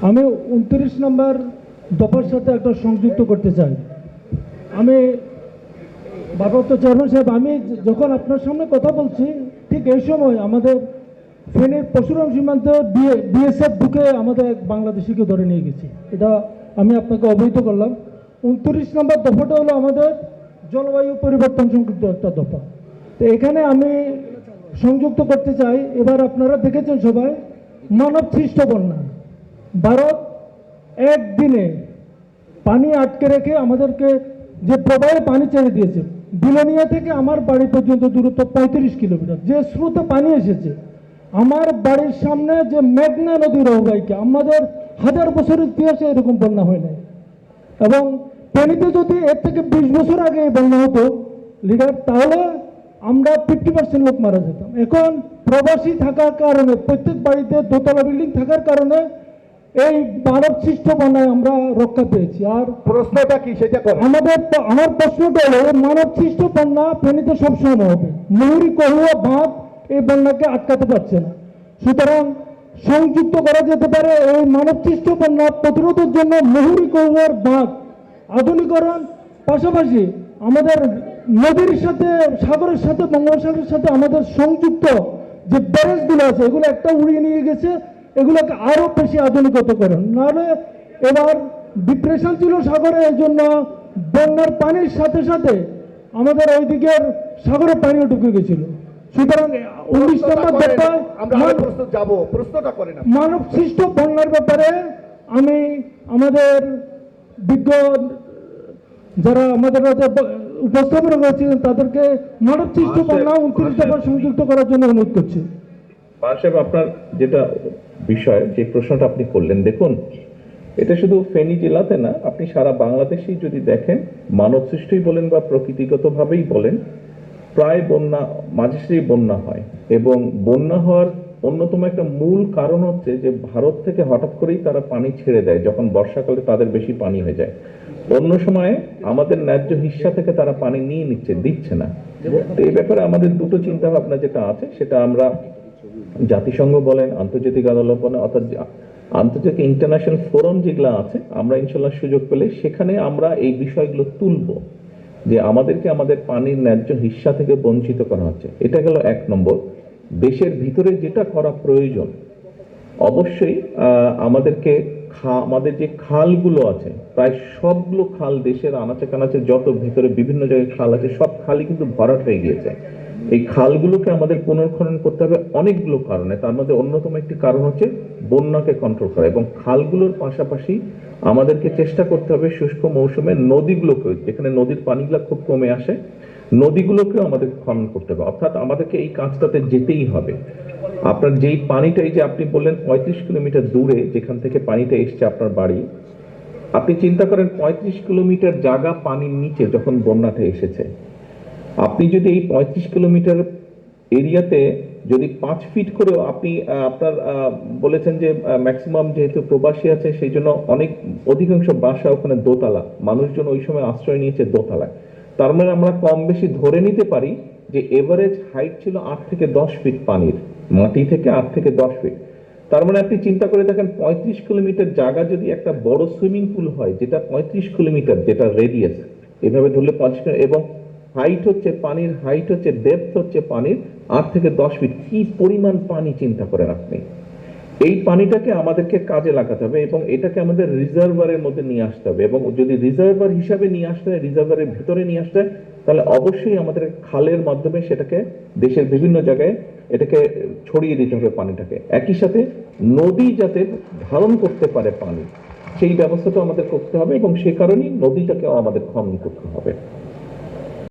আমি 29 নম্বর দফার সাথে একটা সংযুক্ত করতে চাই। আমি ভারপ্রাপ্ত চেয়ারম্যান সাহেব, আমি যখন আপনার সামনে কথা বলছি ঠিক এই সময় আমাদের ফেনীর পরশুরাম সীমান্তে বিএসএফ ঢুকে আমাদের এক বাংলাদেশিকে ধরে নিয়ে গেছে। এটা আমি আপনাকে অবহিত করলাম। 29 নম্বর দফাটা হলো আমাদের জলবায়ু পরিবর্তন সংক্রান্ত একটা দফা। তো এখানে আমি সংযুক্ত করতে চাই। এবার আপনারা দেখেছেন সবাই, মানব সৃষ্ট বন্যা। ভারত একদিনে পানি আটকে রেখে আমাদেরকে যে প্রবাহে পানি ছেড়ে দিয়েছে, বিলোনিয়া থেকে আমার বাড়ি পর্যন্ত দূরত্ব 35 কিলোমিটার। যে স্রোতে পানি এসেছে, আমার বাড়ির সামনে যে মেঘনা নদীর অববাহিকা, আমাদের হাজার বছরের ইতিহাসে এরকম বন্যা হয় নাই। এবং ফেনীতে যদি এর থেকে 20 বছর আগে বন্যা হতো লিডার, তাহলে আমরা 50% লোক মারা যেতাম। এখন প্রবাসী থাকার কারণে, প্রত্যেক বাড়িতে দোতলা বিল্ডিং থাকার কারণে এই মানব সৃষ্ট বন্যায় আমরা রক্ষা পেয়েছি। আর প্রশ্নটা কি সেটা করে আমার প্রশ্নটা হলো, মানব সৃষ্ট বন্যা ফেনীতে সবসময় হবে। মুহুরী কহুয়া বাঁধ এই বন্যাকে আটকাতে পারছে না। সুতরাং সংযুক্ত করা যেতে পারে এই মানব সৃষ্ট বন্যা প্রতিরোধের জন্য মুহুরী কহুয়ার বাঁধ আধুনিকরণ, পাশাপাশি আমাদের নদীর সাথে, সাগরের সাথে, বঙ্গোপসাগরের সাথে আমাদের সংযুক্ত যে ব্যারেজগুলো আছে, এগুলো একটা উড়িয়ে নিয়ে গেছে, এগুলোকে আরো বেশি আধুনিকত করেন। নাহলে এবার ডিপ্রেশন ছিল সাগরে, এই জন্য বন্যার পানির সাথে সাথে আমাদের ওইদিকের সাগরে পানিও ঢুকে গেছিল। সুতরাং 19 নম্বর দফায় প্রশ্নটা করেন মানব সৃষ্ট বন্যার ব্যাপারে আমি আমাদের বিজ্ঞ যারা আমাদের উপস্থাপনা করেছিলেন তাদেরকে মানব সৃষ্ট বন্যা 29 দফা সংযুক্ত করার জন্য অনুরোধ করছি। সাহেব, আপনার যেটা বিষয়, যে প্রশ্নটা আপনি করলেন, দেখুন, এটা শুধু ফেনী জেলাতে না, আপনি সারা বাংলাদেশেই যদি দেখেন, মানব সৃষ্টই বলেন বা প্রকৃতিগতভাবেই বলেন, প্রায় বন্যা, মাঝে সাঝেই বন্যা হয়। এবং বন্যা হওয়ার অন্যতম একটা মূল কারণ হচ্ছে যে ভারত থেকে হঠাৎ করেই তারা পানি ছেড়ে দেয় যখন বর্ষাকালে তাদের বেশি পানি হয়ে যায়। অন্য সময়ে আমাদের ন্যায্য হিস্সা থেকে তারা পানি নিয়ে দিচ্ছে না। তো এই ব্যাপারে আমাদের দুটো চিন্তা ভাবনা যেটা আছে, সেটা আমরা জাতিসংঘ বলেন, আন্তর্জাতিক আদালত বলেন, অর্থাৎ আন্তর্জাতিক ইন্টারন্যাশনাল ফোরাম যেগুলো আছে, আমরা ইনশাল্লাহ সুযোগ পেলে সেখানে আমরা এই বিষয়গুলো তুলব, যে আমাদেরকে আমাদের পানির ন্যায্য হিস্সা থেকে বঞ্চিত করা হচ্ছে। এটা গেল 1 নম্বর। দেশের ভিতরে যেটা করা প্রয়োজন, অবশ্যই আমাদেরকে আমাদের যে খালগুলো আছে, প্রায় সবগুলো খাল দেশের আনাচে কানাচে যত ভিতরে বিভিন্ন জায়গায় খাল আছে, সব খালই কিন্তু ভরাট হয়ে গিয়েছে। এই খালগুলোকে আমাদের পুনর্খনন করতে হবে অনেকগুলো কারণে। তার মধ্যে অন্যতম একটি কারণ হচ্ছে বন্যাকে কন্ট্রোল করা, এবং খালগুলোর পাশাপাশি আমাদেরকে চেষ্টা করতে হবে শুষ্ক মৌসুমে নদীগুলোকে, যেখানে নদীর পানিগুলো খুব কমে আসে, নদীগুলোকেও আমাদের খনন করতে হবে। অর্থাৎ আমাদেরকে এই কাজটাতে যেতেই হবে। আপনার যেই পানিটাই যে আপনি বললেন 35 কিলোমিটার দূরে যেখান থেকে পানিটা এসছে আপনার বাড়ি, আপনি চিন্তা করেন 35 কিলোমিটার জায়গা পানির নিচে যখন বন্যাটা এসেছে, আপনি যদি এই 35 কিলোমিটার এরিয়াতে যদি 5 ফিট করেও আপনি আপনার বলেছেন যে ম্যাক্সিমাম যেহেতু প্রবাসী আছে, সেই জন্য অনেক অধিকাংশ বাসা ওখানে দোতলা, মানুষজন ওই সময় আশ্রয় নিয়েছে দোতলায়। তার মানে আমরা কম বেশি ধরে নিতে পারি যে এভারেজ হাইট ছিল 8 থেকে 10 ফিট পানির, মাটি থেকে 8 থেকে 10 ফিট। তার মানে আপনি চিন্তা করে দেখেন, 35 কিলোমিটার জায়গা যদি একটা বড় সুইমিং পুল হয়, যেটা 35 কিলোমিটার, যেটা রেডিয়াস, এভাবে ধরলে 5, এবং হাইট হচ্ছে পানির, হাইট হচ্ছে ডেপথ হচ্ছে পানির 8 থেকে 10 ফিট, কি পরিমাণ পানি চিন্তা করেন আপনি। এই পানিটাকে আমাদেরকে কাজে লাগাতে হবে এবং এটাকে আমাদের রিজার্ভারের মধ্যে নিয়ে আসতে হবে। এবং যদি রিজার্ভার হিসাবে নিয়ে আসতে হয়, রিজার্ভারের ভিতরে নিয়ে আসতে হয়, তাহলে অবশ্যই আমাদের খালের মাধ্যমে সেটাকে দেশের বিভিন্ন জায়গায় এটাকে ছড়িয়ে দিতে হবে পানিটাকে। একই সাথে নদী যাতে ধারণ করতে পারে পানি, সেই ব্যবস্থাটা আমাদের করতে হবে, এবং সে কারণেই নদীটাকেও আমাদের খনন করতে হবে।